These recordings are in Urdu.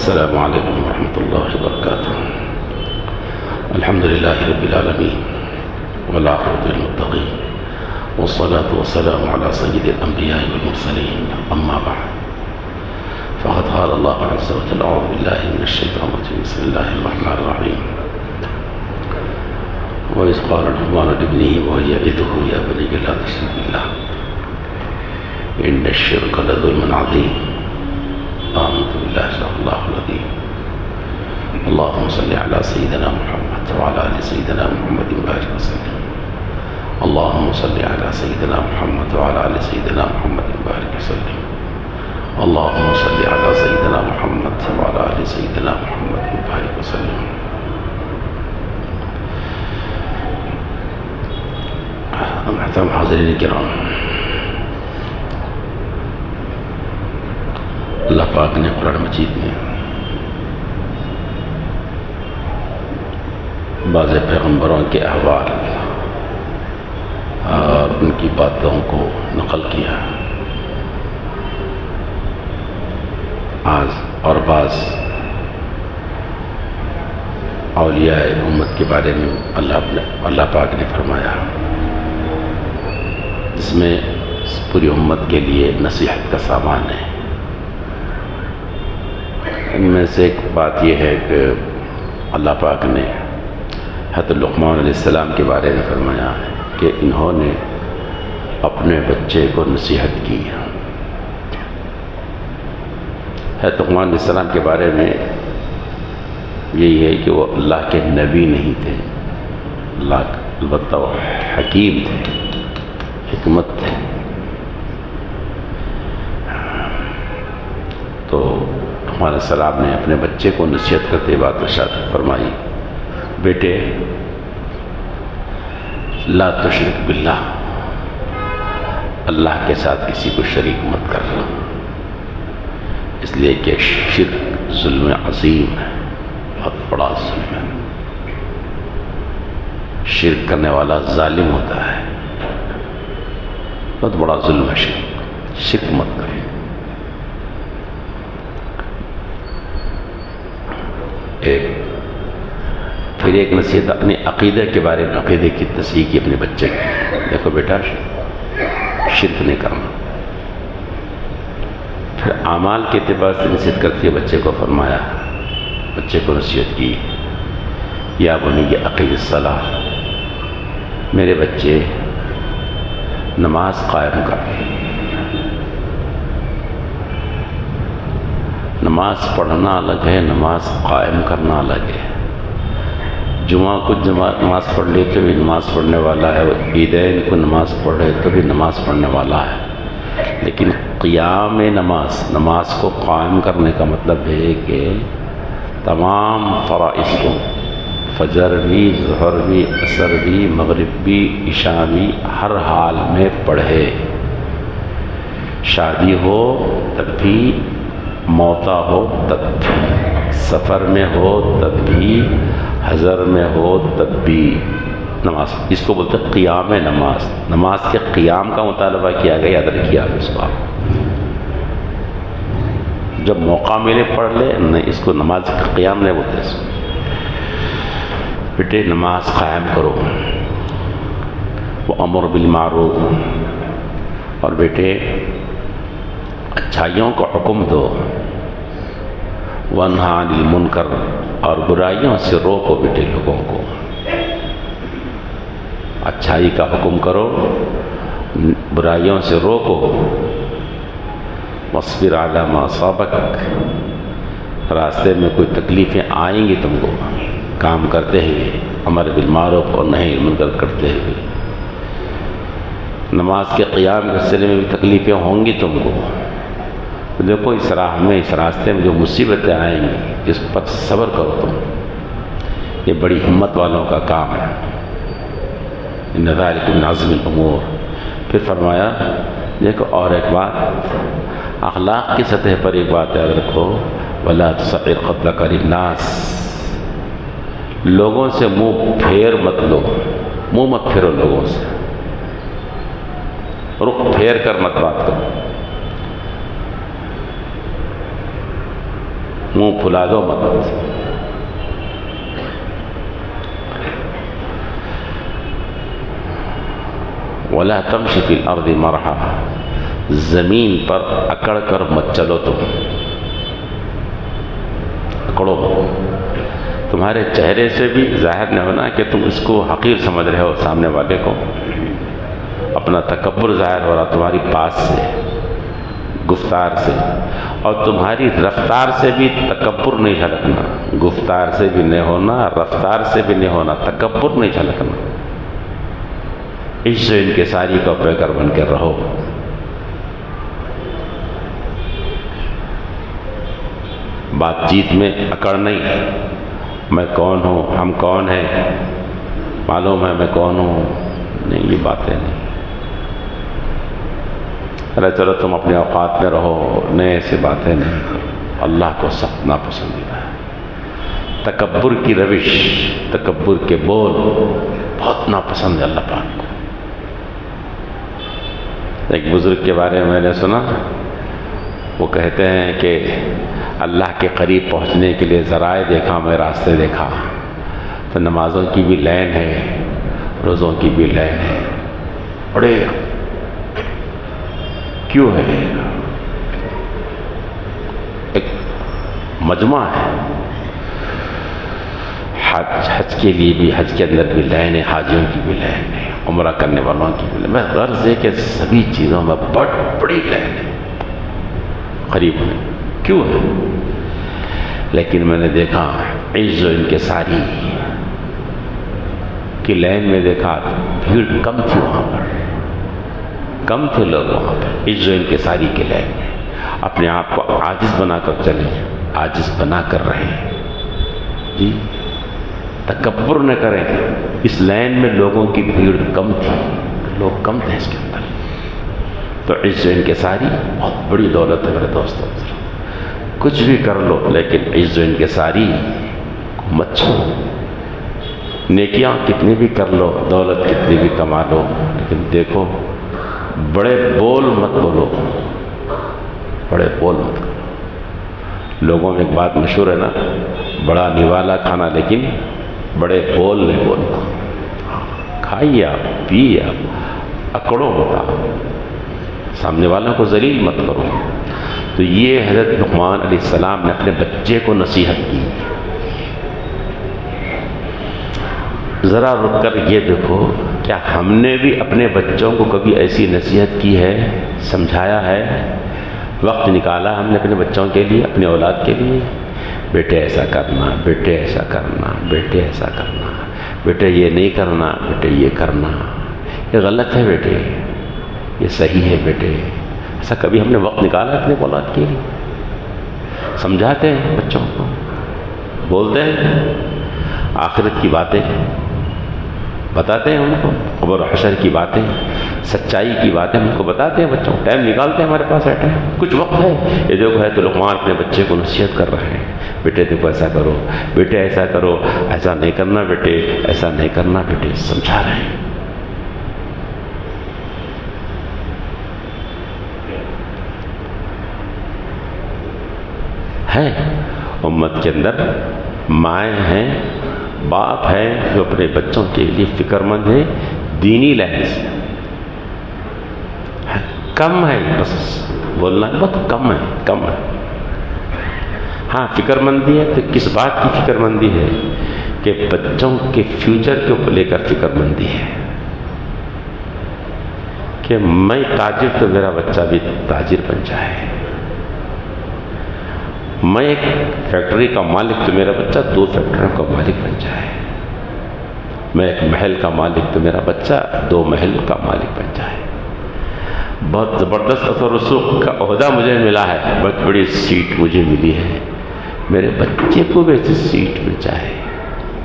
السلام عليكم ورحمة الله وبركاته. الحمد لله رب العالمين والعاقبة للمتقين والصلاة والسلام على سيد الأنبياء والمرسلين. أما بعد، فقد قال الله عز وجل: أعوذ بالله من الشيطان الرجيم، بسم الله الرحمن الرحيم. وإذ قال لقمان لابنه وهو يعظه يا بني لا تشرك بالله إن الشرك لظلم عظيم. آمنت بالله صدق الله العظيم. اللهم صل على سيدنا محمد وعلى آل سيدنا محمد وبارك وسلم. اللهم صل على سيدنا محمد وعلى آل سيدنا محمد وبارك وسلم. اللهم صل على سيدنا محمد وعلى آل سيدنا محمد وبارك وسلم. محترم حاضرین کرام، اللہ پاک نے قرآن مجید میں بعض پیغمبروں کے احوال اور ان کی باتوں کو نقل کیا، اور بعض اولیاء امت کے بارے میں اللہ پاک نے فرمایا، جس میں پوری امت کے لیے نصیحت کا سامان ہے۔ ان میں سے ایک بات یہ ہے کہ اللہ پاک نے حضرت لقمان علیہ السلام کے بارے میں فرمایا کہ انہوں نے اپنے بچے کو نصیحت کی۔ حضرت لقمان علیہ السلام کے بارے میں یہی ہے کہ وہ اللہ کے نبی نہیں تھے، البتہ وہ حکیم تھے، حکمت تھے۔ تو ہمارے السلام نے اپنے بچے کو نصیحت کرتے بات ارشاد فرمائی، بیٹے لا تشرک باللہ، اللہ کے ساتھ کسی کو شریک مت کر، اس لیے کہ شرک ظلم عظیم ہے، بہت بڑا ظلم ہے۔ شرک کرنے والا ظالم ہوتا ہے، بہت بڑا ظلم ہے شرک مت کرے۔ پھر ایک نصیحت اپنے عقیدے کے بارے میں، عقیدے کی تصحیح کی اپنے بچے کی، دیکھو بیٹا شرک نہیں کرنا۔ پھر اعمال کے اعتبار سے نصیحت کرتے بچے کو فرمایا، بچے کو نصیحت کی، یا بنی اقیم الصلاۃ، میرے بچے نماز قائم کر، نماز پڑھنا الگ ہے، نماز قائم کرنا الگ ہے۔ جمعہ کو نماز پڑھ لے تو بھی نماز پڑھنے والا ہے، عیدین کو نماز پڑھے تو بھی نماز پڑھنے والا ہے، لیکن قیام نماز کو قائم کرنے کا مطلب ہے کہ تمام فرائض کو، فجر بھی، ظہر بھی، عصر بھی، مغرب بھی، عشاء بھی، ہر حال میں پڑھے۔ شادی ہو تب بھی، موتا ہو تب بھی، سفر میں ہو تب بھی، حضر میں ہو تب بھی نماز، اس کو بولتے ہیں قیام نماز۔ نماز کے قیام کا مطالبہ کیا گیا، یاد رکھیے آپ اس بات، جب موقع ملے پڑھ لے، نہیں اس کو نماز کا قیام نہیں بولتے۔ اس کو بیٹے نماز قائم کرو، وہ امر بالمعروف، اور بیٹے اچھائیوں کو حکم دو، وانہی عن المنکر، اور برائیوں سے روکو بیٹے لوگوں کو۔ اچھائی کا حکم کرو، برائیوں سے روکو۔ واصبر علی ما اصابک، راستے میں کوئی تکلیفیں آئیں گی تم کو، کام کرتے ہوئے، امر بالمعروف اور نہی عن المنکر کرتے ہوئے۔ نماز کے قیام کے سلسلے میں بھی تکلیفیں ہوں گی تم کو، دیکھو اس راہ میں، اس راستے میں جو مصیبتیں آئیں گی اس پر صبر کرو تم، یہ بڑی ہمت والوں کا کام ہے۔ ان ذلک من عزم الامور۔ پھر فرمایا دیکھو اور ایک بات، اخلاق کی سطح پر ایک بات یاد رکھو، ولا تصعر خدک للناس، لوگوں سے منہ پھیر مت لو، منہ مت پھیرو لوگوں سے، رخ پھیر کر مت بات کرو۔ منہ پھلا دو مت. ولا تمشی فی الارض مرحا، زمین پر اکڑ کر مت چلو تم، اکڑو. تمہارے چہرے سے بھی ظاہر نہ ہونا کہ تم اس کو حقیر سمجھ رہے ہو سامنے والے کو. اپنا تکبر ظاہر ہو رہا تمہاری بات سے، گفتار سے، اور تمہاری رفتار سے بھی تکبر نہیں جھلکنا. گفتار سے بھی نہیں ہونا، رفتار سے بھی نہیں ہونا، تکبر نہیں جھلکنا. اس سے ان کے ساری کا پیکر بن کے رہو. بات چیت میں اکڑ نہیں. میں کون ہوں، ہم کون ہیں، معلوم ہے میں کون ہوں، نہیں، یہ باتیں نہیں. ارے چلو تم اپنے اوقات میں رہو، نئے ایسی باتیں نہیں کرو. اللہ کو سخت ناپسندیدہ ہے. تکبر کی روش، تکبر کے بول بہت ناپسند ہے اللہ پاک کو. ایک بزرگ کے بارے میں نے سنا، وہ کہتے ہیں کہ اللہ کے قریب پہنچنے کے لیے ذرائع دیکھا میں، راستے دیکھا تو نمازوں کی بھی لائن ہے، روزوں کی بھی لائن ہے. بڑے کیوں ہے؟ ایک مجمع ہے. حج کے لیے بھی، حج کے اندر بھی لائن ہے، حاجیوں کی بھی لائن ہے، عمرہ کرنے والوں کی بھی لائن. میں غرض ہے کہ سبھی چیزوں میں بڑی لائن ہے قریب میں. کیوں ہے؟ لیکن میں نے دیکھا عز و انکساری کی لائن میں دیکھا بھیڑ کم تھی، وہاں پر کم تھے لوگ. وہاں پر عز و انکساری کی لائن میں اپنے آپ کو عاجز بنا کر چلے، عاجز بنا کر رہے جی. تکبر نہ کریں. اس لائن میں لوگوں کی بھیڑ کم تھی، لوگ کم تھے اس کے اندر. تو عز و انکساری بہت بڑی دولت ہے میرے دوستوں. کچھ بھی کر لو لیکن عز و انکساری کو مت چھوڑو. نیکیاں کتنی بھی کر لو، دولت کتنی بھی کما لو، لیکن دیکھو بڑے بول مت بولو، بڑے بول مت کرو. لوگوں میں ایک بات مشہور ہے نا، بڑا نوالا کھانا لیکن بڑے بول نہیں بولنا. کھائیے آپ، پیئے آپ، اکڑو ہوتا، سامنے والوں کو ذلیل مت کرو. تو یہ حضرت لقمان علیہ السلام نے اپنے بچے کو نصیحت کی. ذرا رک کر یہ دیکھو، کیا ہم نے بھی اپنے بچوں کو کبھی ایسی نصیحت کی ہے، سمجھایا ہے، وقت نکالا ہم نے اپنے بچوں کے لیے، اپنے اولاد کے لیے؟ بیٹے ایسا کرنا، بیٹے ایسا کرنا، بیٹے ایسا کرنا، بیٹے یہ نہیں کرنا، بیٹے یہ کرنا، یہ غلط ہے بیٹے، یہ صحیح ہے بیٹے. ایسا کبھی ہم نے وقت نکالا اپنے اولاد کے لیے؟ سمجھاتے ہیں بچوں کو، بولتے ہیں آخرت کی باتیں، بتاتے ہیں ان کو قبر و حشر کی باتیں، سچائی کی باتیں ان کو بتاتے ہیں بچوں. ٹائم نکالتے ہیں ہمارے پاس ہے، ٹائم کچھ وقت ہے. یہ جو ہے تو لقمان اپنے بچے کو نصیحت کر رہے ہیں، بیٹے دیکھو ایسا کرو، بیٹے ایسا کرو، ایسا نہیں کرنا بیٹے، ایسا نہیں کرنا بیٹے، سمجھا رہے ہیں. ہے امت کے اندر مائیں ہیں، باپ ہیں جو اپنے بچوں کے لیے فکر مند ہیں دینی لحاظ سے. کم ہے، بس بولنا بہت کم ہے، کم ہے. ہاں فکر مندی ہے تو کس بات کی فکر مندی ہے؟ کہ بچوں کے فیوچر کو لے کر فکر مندی ہے کہ میں تاجر تو میرا بچہ بھی تاجر بن جائے. میں ایک فیکٹری کا مالک تو میرا بچہ 2 فیکٹریوں کا مالک بن جائے. میں ایک محل کا مالک تو میرا بچہ 2 محل کا مالک بن جائے. بہت زبردست اثر رسوخ کا عہدہ مجھے ملا ہے، بہت بڑی سیٹ مجھے ملی ہے، میرے بچے کو بھی ایسی سیٹ مل جائے،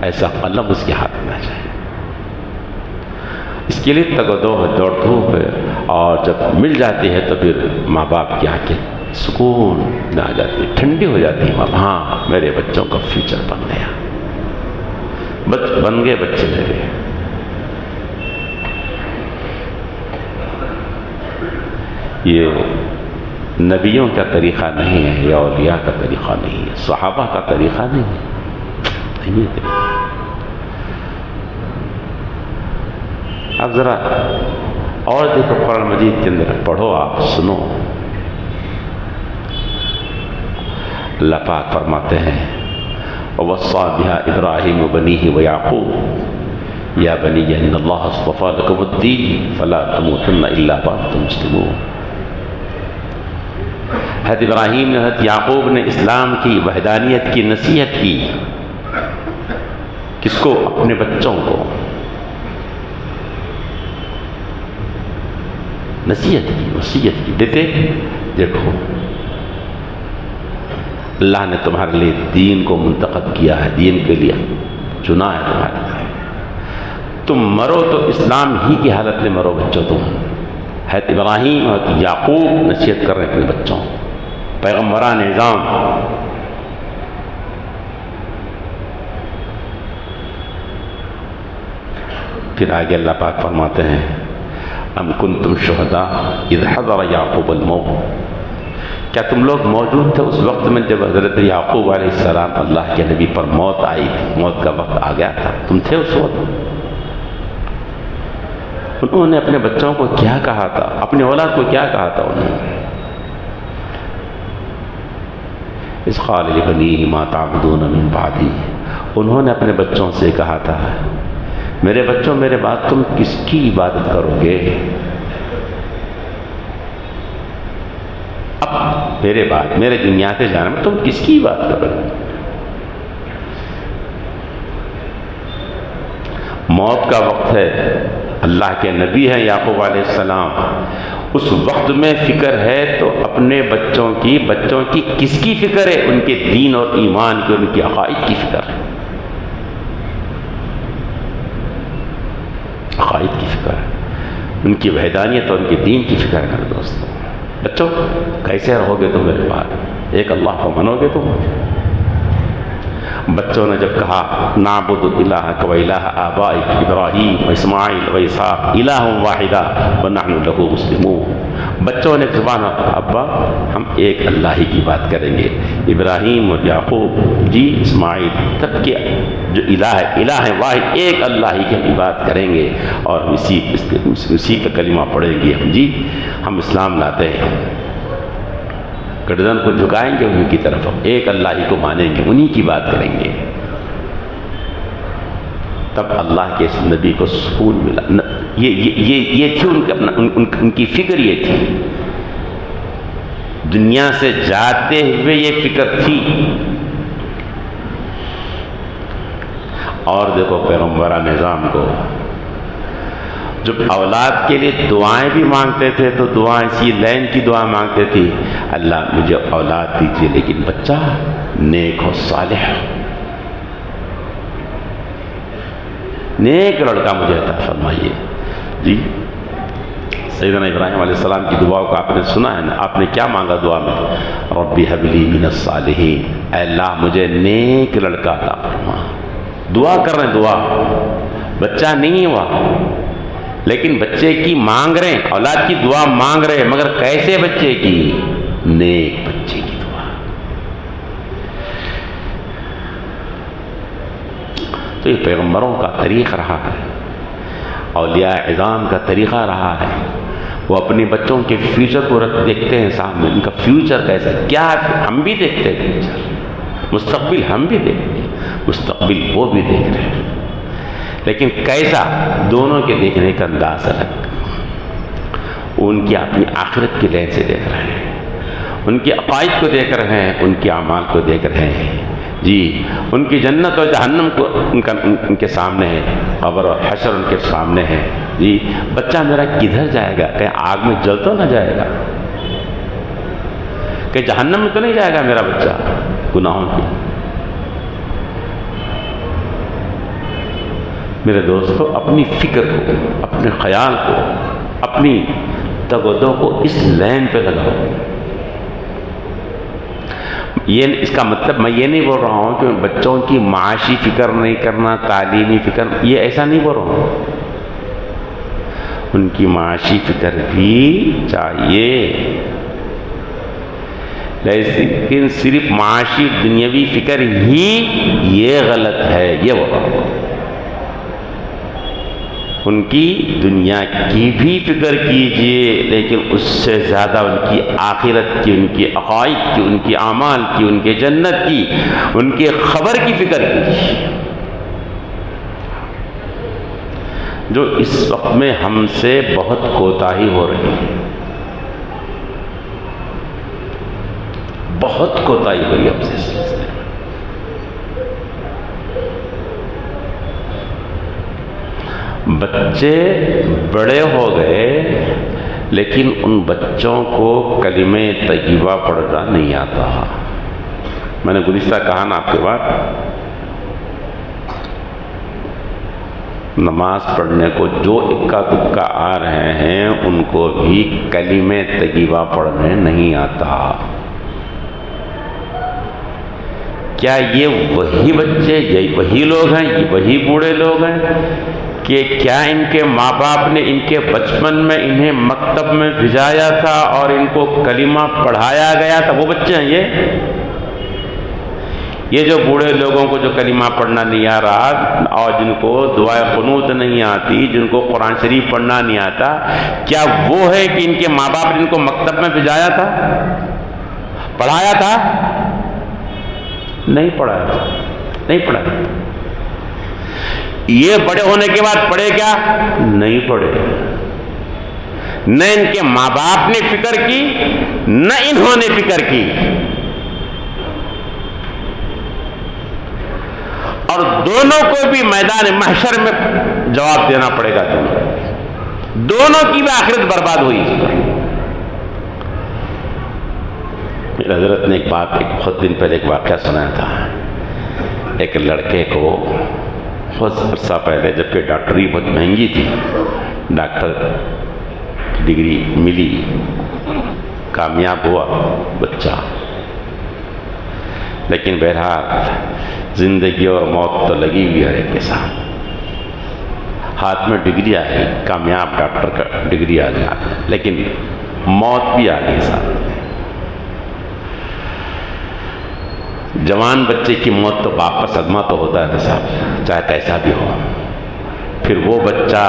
ایسا قلم اس کے ہاتھ میں آ جائے. اس کے لیے تگ و دو ہے، دوڑ دھوپ ہے، اور جب مل جاتی ہے تو پھر ماں باپ کی آنکھیں سکون میں آ جاتی، ٹھنڈی ہو جاتی ہے. ہاں میرے بچوں کا فیوچر بن گیا، بن گئے بچے میرے. یہ نبیوں کا طریقہ نہیں ہے، یا اولیاء کا طریقہ نہیں ہے، صحابہ کا طریقہ نہیں ہے، یہ طریقہ۔ اب ذرا اور دیکھو قرآن مجید کے اندر، پڑھو آپ، سنو۔ اللہ پاک فرماتے ہیں وَوَصَّى بِهَا إِبْرَاهِيمُ بَنِيهِ وَيَعْقُوبُ يَا بَنِيَّ إِنَّ اللَّهَ اصْطَفَىٰ لَكُمُ الدِّينَ فَلَا تَمُوتُنَّ إِلَّا وَأَنتُم مُسْلِمُونَ۔ حضرت ابراہیم نے، حضرت یعقوب نے اسلام کی وحدانیت کی نصیحت کی، کس کو؟ اپنے بچوں کو نصیحت کی، وصیت کی، دیتے دیکھو اللہ نے تمہارے لیے دین کو منتخب کیا ہے، دین کے لیے چنا ہے تمہارے لیے، تم مرو تو اسلام ہی کی حالت میں مرو بچوں۔ تم حضرت ابراہیم اور یعقوب نصیحت کر رہے ہیں اپنے بچوں، پیغمبران نظام۔ پھر آگے اللہ پاک فرماتے ہیں ام کنتم شہداء اذ حضر یعقوب الموت، کیا تم لوگ موجود تھے اس وقت میں جب حضرت یعقوب علیہ السلام اللہ کے نبی پر موت آئی تھی، موت کا وقت آ گیا تھا، تم تھے اس وقت؟ انہوں نے اپنے بچوں کو کیا کہا تھا، اپنی اولاد کو کیا کہا تھا؟ اذ قال لبنیہ ما تعبدون من بعدی، انہوں نے اپنے بچوں سے کہا تھا میرے بچوں میرے بعد تم کس کی عبادت کرو گے؟ اب میرے بعد، میرے دنیا سے جانے میں تم کس کی بات کرو گے؟ موت کا وقت ہے، اللہ کے نبی ہیں یعقوب علیہ السلام، اس وقت میں فکر ہے تو اپنے بچوں کی کس کی فکر ہے؟ ان کے دین اور ایمان کی، ان کے عقائد کی فکر ہے، عقائد کی فکر ہے، ان کی وحدانیت اور ان کے دین کی فکر ہے۔ دوستوں بچوں کیسے رہو گے تم میرے بعد؟ ایک اللہ کو منو گے تم؟ بچوں نے جب کہا نعبد الہک و الہ آبائک ابراہیم و اسماعیل و اسحاق الہ واحدہ ونحن لہ مسلمون، بچوں نے زبان ابا ہم ایک اللہ ہی کی بات کریں گے، ابراہیم اور یعقوب جی اسماعیل سب کے جو الہ واحد ایک اللہ ہی کی بات کریں گے، اور اسی کا کلمہ پڑھیں گے ہم، جی ہم اسلام لاتے ہیں، گردن کو جھکائیں گے ان کی طرف، ایک اللہ ہی کو مانیں گے، انہی کی بات کریں گے۔ تب اللہ کے اس نبی کو سکون ملا، یہ تھی ان کی فکر، یہ تھی دنیا سے جاتے ہوئے یہ فکر تھی۔ اور دیکھو پیغمبران نظام کو جب اولاد کے لیے دعائیں بھی مانگتے تھے تو دعائیں اسی لین کی دعا مانگتے تھے، اللہ مجھے اولاد دیجیے لیکن بچہ نیک ہو، صالح ہو، نیک لڑکا مجھے عطا فرمائیے۔ جی سیدنا ابراہیم علیہ السلام کی دعا کو آپ نے سنا ہے نا، آپ نے کیا مانگا دعا میں؟ ربی حب لی من الصالحین، اے اللہ مجھے نیک لڑکا عطا فرما۔ دعا کر رہے ہیں، دعا، بچہ نہیں ہوا لیکن بچے کی مانگ رہے ہیں، اولاد کی دعا مانگ رہے ہیں، مگر کیسے بچے کی؟ نیک بچے کی دعا۔ تو یہ پیغمبروں کا طریقہ رہا ہے، اولیاء اعظام کا طریقہ رہا ہے، وہ اپنے بچوں کے فیوچر کو دیکھتے ہیں سامنے، ان کا فیوچر کیسا کیا ہے، ہم بھی دیکھتے ہیں فیوچر، مستقبل ہم بھی دیکھتے ہیں، مستقبل وہ بھی دیکھ رہے ہیں، لیکن کیسا؟ دونوں کے دیکھنے کا انداز الگ، ان کی اپنی آخرت کی لین سے دیکھ رہے ہیں، ان کے عقائد کو دیکھ رہے ہیں، ان کے اعمال کو دیکھ رہے ہیں، جی ان کی جنت اور جہنم کو ان کے سامنے ہے، قبر اور حشر ان کے سامنے ہے، جی بچہ میرا کدھر جائے گا؟ کہیں آگ میں جل تو نہ جائے گا؟ کہ جہنم میں تو نہیں جائے گا میرا بچہ گناہوں کی؟ میرے دوستو اپنی فکر کو، اپنے خیال کو، اپنی تگ و دو کو اس لین پہ لگاؤ۔ اس کا مطلب میں یہ نہیں بول رہا ہوں کہ بچوں کی معاشی فکر نہیں کرنا، تعلیمی فکر، یہ ایسا نہیں بول رہا ہوں، ان کی معاشی فکر بھی چاہیے، لیکن صرف معاشی دنیاوی فکر ہی یہ غلط ہے، یہ وہ ان کی دنیا کی بھی فکر کیجئے، لیکن اس سے زیادہ ان کی آخرت کی، ان کی عقائد کی، ان کی اعمال کی، ان کے جنت کی، ان کے خبر کی فکر کیجئے، جو اس وقت میں ہم سے بہت کوتاہی ہو رہی ہے، بہت کوتاہی ہو رہی ہے ہم سے اس سلسلے میں۔ بچے بڑے ہو گئے لیکن ان بچوں کو کلمہ طیبہ پڑھنا نہیں آتا۔ میں نے گزشتہ کہا نا آپ کے بعد، نماز پڑھنے کو جو اکا دکا آ رہے ہیں ان کو بھی کلمہ طیبہ پڑھنے نہیں آتا۔ کیا یہ وہی بچے، یہ وہی لوگ ہیں، یہ وہی بوڑھے لوگ ہیں کہ کیا ان کے ماں باپ نے ان کے بچپن میں انہیں مکتب میں بھیجایا تھا اور ان کو کلمہ پڑھایا گیا تھا؟ وہ بچے ہیں یہ جو بوڑھے لوگوں کو جو کلمہ پڑھنا نہیں آ رہا اور جن کو دعائے قنوت نہیں آتی، جن کو قرآن شریف پڑھنا نہیں آتا، کیا وہ ہے کہ ان کے ماں باپ نے ان کو مکتب میں بھیجایا تھا، پڑھایا تھا؟ نہیں پڑھایا تھا، نہیں پڑھایا۔ یہ بڑے ہونے کے بعد پڑھے کیا؟ نہیں پڑھے۔ نہ ان کے ماں باپ نے فکر کی، نہ انہوں نے فکر کی، اور دونوں کو بھی میدان محشر میں جواب دینا پڑے گا تمہیں، دونوں کی بھی آخرت برباد ہوئی۔ میرے حضرت نے ایک بہت دن پہلے ایک واقعہ سنایا تھا۔ ایک لڑکے کو بہت عرصہ پہلے، جبکہ ڈاکٹری بہت مہنگی تھی، ڈاکٹر ڈگری ملی، کامیاب ہوا بچہ، لیکن بہرحال زندگی اور موت تو لگی ہوئی ہے ایک کے ساتھ۔ ہاتھ میں ڈگری آئی، کامیاب ڈاکٹر کا ڈگری آ گیا، لیکن موت بھی آ گئی ساتھ۔ جوان بچے کی موت تو باپ پر صدمہ تو ہوتا ہے صاحب، چاہے کیسا بھی ہو۔ پھر وہ بچہ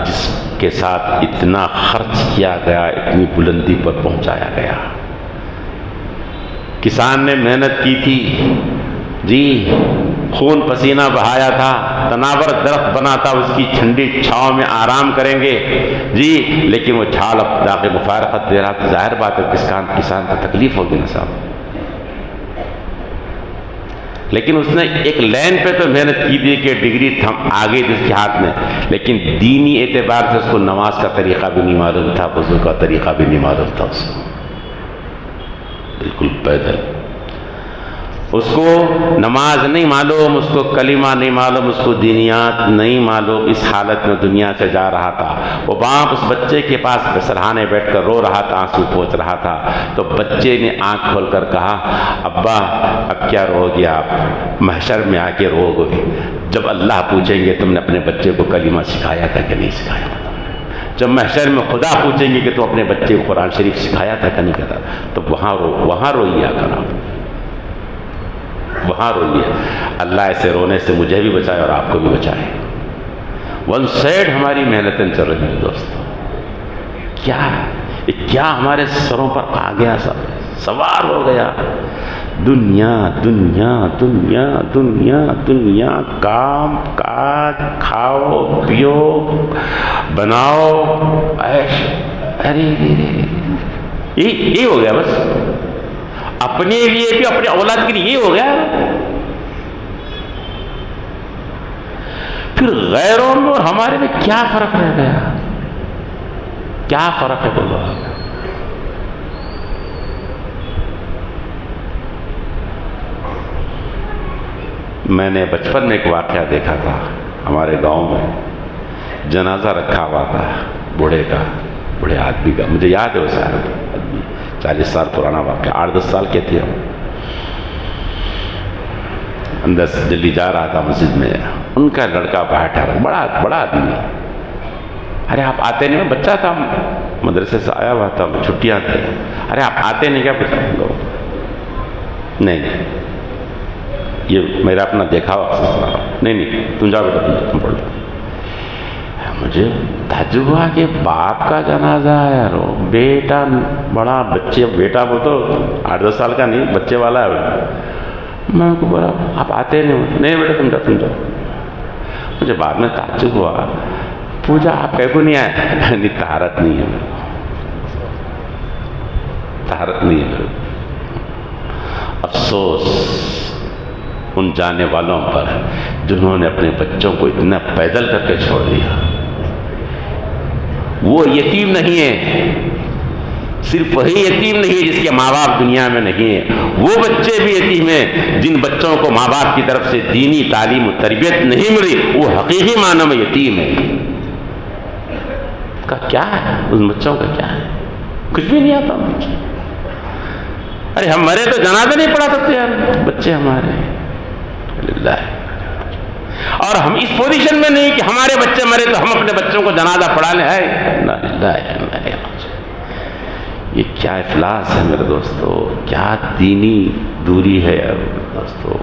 جس کے ساتھ اتنا خرچ کیا گیا، اتنی بلندی پر پہنچایا گیا، کسان نے محنت کی تھی جی، خون پسینہ بہایا تھا، تناور درخت بنا تھا، اس کی ٹھنڈی چھاؤں میں آرام کریں گے جی، لیکن وہ چھال اب داغ مفارقت دے رہا تھا۔ ظاہر بات ہے کسان کو تکلیف ہوگی نا صاحب، لیکن اس نے ایک لائن پہ تو محنت کی تھی کہ ڈگری تھم آگے جس کے ہاتھ میں، لیکن دینی اعتبار سے اس کو نماز کا طریقہ بھی نہیں معلوم تھا، وضو کا طریقہ بھی نہیں معلوم تھا، اس کو بالکل پیدل، اس کو نماز نہیں معلوم، اس کو کلمہ نہیں معلوم، اس کو دینیات نہیں معلوم، اس حالت میں دنیا سے جا رہا تھا۔ وہ باپ اس بچے کے پاس سرہانے بیٹھ کر رو رہا تھا، آنسو پوچھ رہا تھا، تو بچے نے آنکھ کھول کر کہا، ابا اب کیا رو گے آپ، محشر میں آ کے رو گے، جب اللہ پوچھیں گے تم نے اپنے بچے کو کلمہ سکھایا تھا کہ نہیں سکھایا تھا، جب محشر میں خدا پوچھیں گے کہ تم اپنے بچے کو قرآن شریف سکھایا تھا کہ نہیں کرتا، تو وہاں روئیے کر آپ، وہاں روئیے۔ اللہ ایسے رونے سے مجھے بھی بچائے اور آپ کو بھی بچائے۔ ون سائڈ ہماری محنتیں چل رہی ہیں دوستو، کیا ہمارے سروں پر آ گیا، سوار ہو گیا، دنیا دنیا دنیا دنیا دنیا، کام کاج، کھاؤ پیو بناؤ عیش، ارے یہ ہو گیا بس، اپنے لیے بھی اپنے اولاد کے لیے یہ ہو گیا۔ پھر غیروں میں اور ہمارے میں کیا فرق رہ گیا، کیا فرق ہے بولو۔ میں نے بچپن میں ایک واقعہ دیکھا تھا، ہمارے گاؤں میں جنازہ رکھا ہوا تھا بوڑھے کا، بوڑھے آدمی کا، مجھے یاد ہے وہ صاحب 40 سال پرانا واقعہ، 8-10 سال کے تھے ہم، اندر سے دلی جا رہا تھا مسجد میں، ان کا لڑکا بیٹھا، بڑا آدمی، ارے آپ آتے نہیں، میں بچہ تھا، مدرسے سے آیا ہوا تھا، چھٹیاں تھے، ارے آپ آتے نہیں کیا؟ نہیں یہ میرا اپنا دیکھا ہوا نہیں تم جاؤ بیٹا تم پڑھ لو. مجھے تعجب ہوا کہ باپ کا جنازہ ہے یار، بیٹا بڑا بچے، بیٹا وہ تو 8-10 سال کا نہیں بچے والا ہے. میں ان کو بولا آپ آتے نہیں بیٹا تم جاؤ. مجھے بعد میں تعجب ہوا پوجا آپ کہیں کو نہیں آئے؟ نہیں طہارت نہیں ہے، طہارت نہیں ہے. افسوس ان جانے والوں پر جنہوں نے اپنے بچوں کو اتنا پیدل کر کے چھوڑ دیا. وہ یتیم نہیں ہے، صرف وہی یتیم نہیں ہے جس کے ماں باپ دنیا میں نہیں ہیں، وہ بچے بھی یتیم ہیں جن بچوں کو ماں باپ کی طرف سے دینی تعلیم و تربیت نہیں ملی. وہ حقیقی معنوں میں یتیم ہے. کا کیا ہے ان بچوں کا؟ کیا ہے؟ کچھ بھی نہیں آتا. ارے ہم مرے تو جنازہ نہیں پڑھا سکتے یار بچے ہمارے. اور ہم اس پوزیشن میں نہیں کہ ہمارے بچے مرے تو ہم اپنے بچوں کو جنازہ پڑھا لیں. یہ کیا افلاس ہے میرے دوستو، کیا دینی دوری ہے یار دوستو.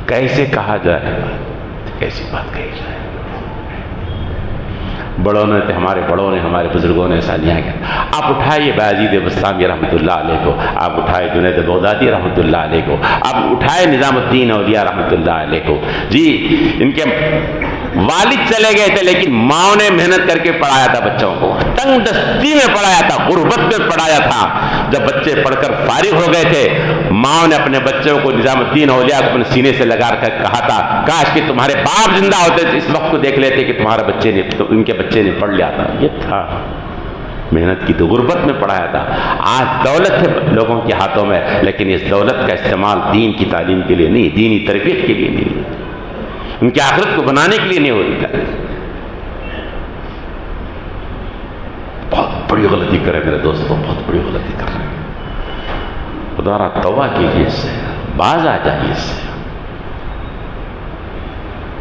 کیسے کہا جائے، کیسی بات کہی جائے. بڑوں نے ہمارے بڑوں نے ہمارے بزرگوں نے ایسا نہیں کیا. آپ اٹھائیے بایزید بستامی رحمۃ اللہ علیہ کو، آپ اٹھائے جنید بغدادی رحمۃ اللہ علیہ کو، آپ اٹھائے نظام الدین اولیاء رحمۃ اللہ علیہ کو. جی ان کے والد چلے گئے تھے لیکن ماں نے محنت کر کے پڑھایا تھا بچوں کو، تنگ دستی میں پڑھایا تھا، غربت میں پڑھایا تھا. جب بچے پڑھ کر فارغ ہو گئے تھے ماں نے اپنے بچوں کو نظام الدین اولیاء کو اپنے سینے سے لگا کر کہا تھا کاش کہ تمہارے باپ زندہ ہوتے تو اس وقت کو دیکھ لیتے کہ تمہارے بچے نے تو ان کے بچے نے پڑھ لیا تھا. یہ تھا محنت کی تو غربت میں پڑھایا تھا. آج دولت ہے لوگوں کے ہاتھوں میں لیکن اس دولت کا استعمال دین کی تعلیم کے لیے نہیں، دینی تربیت کے لیے نہیں، ان کی آخرت کو بنانے کے لیے نہیں ہو رہی. بہت بڑی غلطی کرے میرے دوستوں، بہت بڑی غلطی کر رہے ہیں. خدا را توبہ کیجیے، اس سے باز آ جائیے. اس سے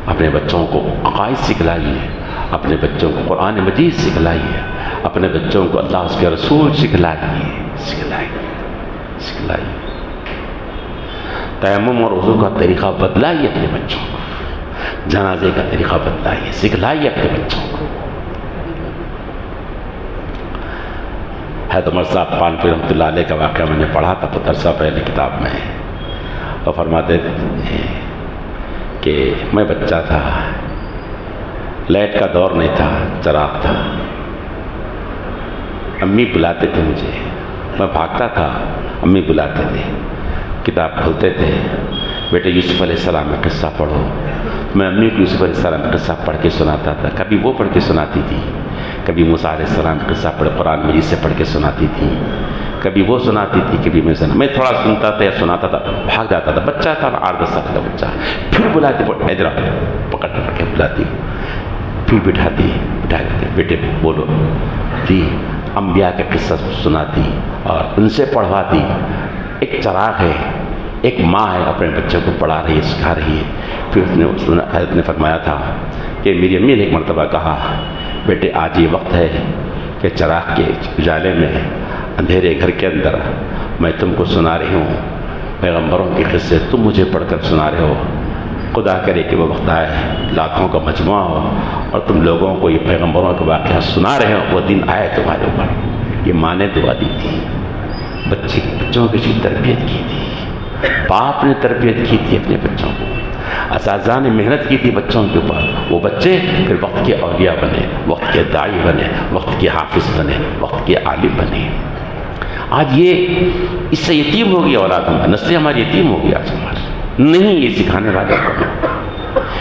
اپنے بچوں کو عقائد سکھلائیے، اپنے بچوں کو قرآن مجید سکھلائیے، اپنے بچوں کو اللہ اس کے رسول سکھلائیے. تیمم اور وضو کا طریقہ بدلائیے اپنے بچوں کو، جنازے کا طریقہ بدلائیے، سکھلائیے اپنے بچوں کو. حضرت عمر صاحب پانپور رحمۃ اللہ علیہ کا واقعہ میں نے پڑھا تھا کچھ عرصہ پہلے کتاب میں. وہ فرماتے تھے کہ میں بچہ تھا، لائٹ کا دور نہیں تھا، چراغ تھا. امی بلاتے تھے مجھے، میں بھاگتا تھا، امی بلاتے تھے، کتاب کھولتے تھے، بیٹے یوسف علیہ السلام کا قصہ پڑھو. میں امی کو یوسف علیہ السلام کا قصہ پڑھ کے سناتا تھا. کبھی وہ پڑھ کے سناتی تھی، کبھی موسیٰ علیہ السلام کا قصہ قرآن مجید سے پڑھ کے سناتی تھی، کبھی وہ سناتی تھی، کبھی میں تھوڑا سنتا تھا یا سناتا تھا، بھاگ جاتا تھا. بچہ تھا 8-10 سال کا بچہ. پھر بلاتی ادھر پکڑ کے بلاتی، پھر بٹھاتی، بٹھا کے بیٹے بولو جی، انبیاء کا قصہ سناتی اور ان سے پڑھواتی. ایک چراغ ہے، ایک ماں ہے اپنے بچوں کو پڑھا رہی ہے، سکھا رہی ہے. پھر حضرت نے فرمایا تھا کہ میری امی نے ایک مرتبہ کہا بیٹے آج یہ وقت ہے کہ چراغ کے اجالے میں اندھیرے گھر کے اندر میں تم کو سنا رہی ہوں پیغمبروں کے قصے، تم مجھے پڑھ کر سنا رہے ہو. خدا کرے کہ وہ وقت آئے لاکھوں کا مجموعہ ہو اور تم لوگوں کو یہ پیغمبروں کے واقعہ سنا رہے ہو، وہ دن آئے تمہارے اوپر. یہ ماں نے دعا دی تھی، بچوں کی تربیت کی تھی، باپ نے تربیت کی تھی اپنے بچوں کو، اساتذہ نے محنت کی تھی بچوں کے اوپر. وہ بچے پھر وقت کے اولیاء بنے، وقت کے داعی بنے، وقت کے حافظ بنے، وقت کے عالم بنے. آج یہ اس سے یتیم ہو گیا اولاد، ہماری نسلیں ہماری یتیم ہو گیا. آج ہمارے نہیں یہ سکھانے والے،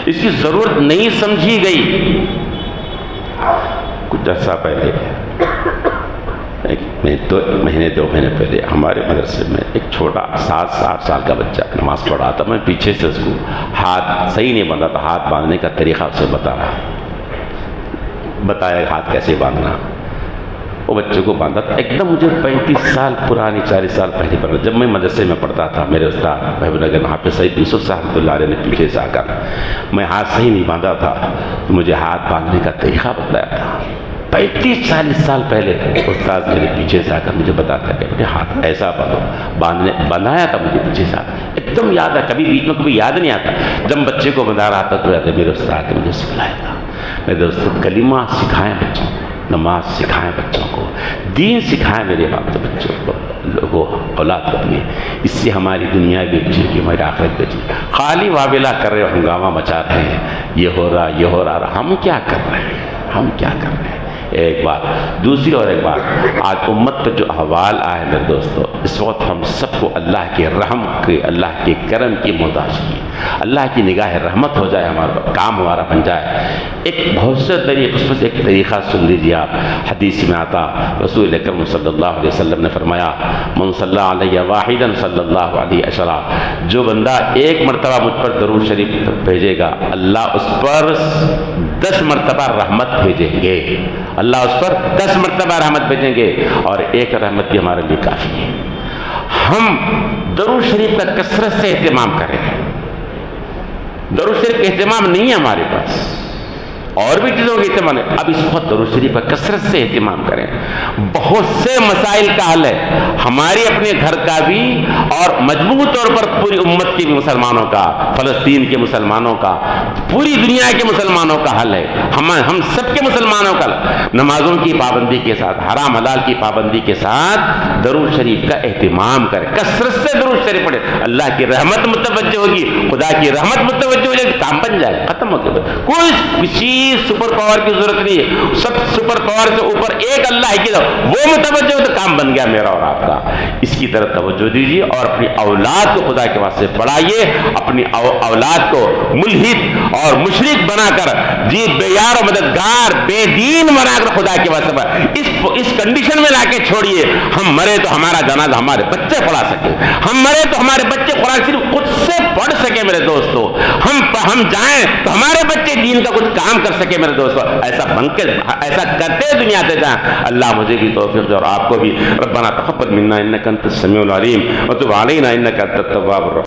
اس کی ضرورت نہیں سمجھی گئی. کچھ عرصہ پہلے دو مہینے پہلے ہمارے مدرسے میں ایک چھوٹا 7-8 سال کا بچہ نماز پڑھ رہا تھا. میں پیچھے سے اس کو ہاتھ صحیح نہیں بندھا تھا، ہاتھ باندھنے کا طریقہ اسے بتایا ہاتھ کیسے باندھنا. وہ بچے کو باندھا تھا. ایک دم مجھے 35 سال پرانی، 40 سال پہلے پر جب میں مدرسے میں پڑھتا تھا، میرے استاد محبوب نگر حافظ سید یوسف صاحب رحمۃ اللہ علیہ نے پیچھے سے آ کر، میں ہاتھ صحیح نہیں باندھا تھا تو مجھے ہاتھ باندھنے کا طریقہ بتایا تھا. 35-40 سال پہلے استاد میرے پیچھے سے آ کر مجھے بتاتا کہ بیٹے ہاتھ ایسا باندھو، بنایا تھا مجھے پیچھے سے. ایک ایک دم یاد ہے، کبھی بیچ میں کبھی یاد نہیں آتا. جب بچے کو مدار آتا تو کہتے میرے استاد نے مجھے سکھلایا تھا. میرے دوستوں کلمہ سکھائیں بچوں کو، نماز سکھائیں بچوں کو، دین سکھائیں میرے باپ تو بچوں کو، لوگوں اولاد کو اپنی. اس سے ہماری دنیا بھی اچھی کی، ہماری آخرت بھی اچھی. خالی واویلا کر رہے ہو، ہنگامہ مچا رہے ہیں، یہ ہو رہا یہ ہو رہا. ہم کیا کر رہے ہیں؟ ہم کیا کر رہے ہیں؟ ایک بات. دوسری اور ایک بات، آج امت پر جو احوال آئے میرے دوستو، اس وقت ہم سب کو اللہ کے رحم کے، اللہ کے کرم کی محتاج کی. اللہ کی نگاہ رحمت ہو جائے، ہمارا کام ہمارا بن جائے. ایک بہت سے طریقے، اس میں سے ایک طریقہ سن لیجیے آپ. حدیث میں آتا رسول اکرم صلی اللہ علیہ وسلم نے فرمایا من صلی علیہ واحدا صلی اللہ علیہ عشرہ، جو بندہ ایک مرتبہ مجھ پر درود شریف بھیجے گا اللہ اس پر 10 مرتبہ رحمت بھیجیں گے. اللہ اس پر 10 مرتبہ رحمت بھیجیں گے، اور ایک رحمت بھی ہمارے لیے کافی ہے. ہم درود شریف کا کثرت سے اہتمام کریں. درود شریف کا اہتمام نہیں ہے ہمارے پاس، اور بھی چیزوں کے اہتمام ہے. اب اس وقت درود شریف کا کثرت سے اہتمام کریں. بہت سے مسائل کا حل ہے، ہماری اپنے گھر کا بھی اور مجموعی طور پر پوری امت کے بھی، مسلمانوں کا، فلسطین کے مسلمانوں کا، پوری دنیا کے مسلمانوں کا حل ہے. ہم سب کے مسلمانوں کا نمازوں کی پابندی کے ساتھ، حرام حلال کی پابندی کے ساتھ درود شریف کا اہتمام کریں. کثرت سے درود شریف پڑھیں. اللہ کی رحمت متوجہ ہوگی، خدا کی رحمت متوجہ ہو جائے گی، کام بن جائے گا، ختم ہو گیا. کوئی کسی سپر پاور کی ضرورت نہیں ہے. سب سپر پاور سے اوپر ایک اللہ ہے، وہ متوجہ ہو تو کام بن گیا میرا اور آپ کا. اس کی طرف توجہ دیجیے اور اپنی اولاد کو خدا کے واسطے پڑھائیے. اپنی اولاد کو ملحد اور مشرک بنا کر، جی بے یار و مددگار، بے دین بنا کر خدا کے واسطے اس کنڈیشن میں لا کے چھوڑیے. ہم مرے تو ہمارا جنازہ ہمارے بچے پڑھا سکے، ہم مرے تو ہمارے بچے قرآن شریف خود سے پڑھ سکے میرے دوستو. ہم جائیں تو ہمارے بچے دین کا کچھ کام کر سکے میرے دوستو. ایسا بن کے، ایسا کرتے دنیا سے جائیں. اللہ مجھے بھی توفیق دے اور آپ کو بھی. ربنا تقبل منا انک انت السمیع العلیم وتب علینا انک انت التواب الرحیم.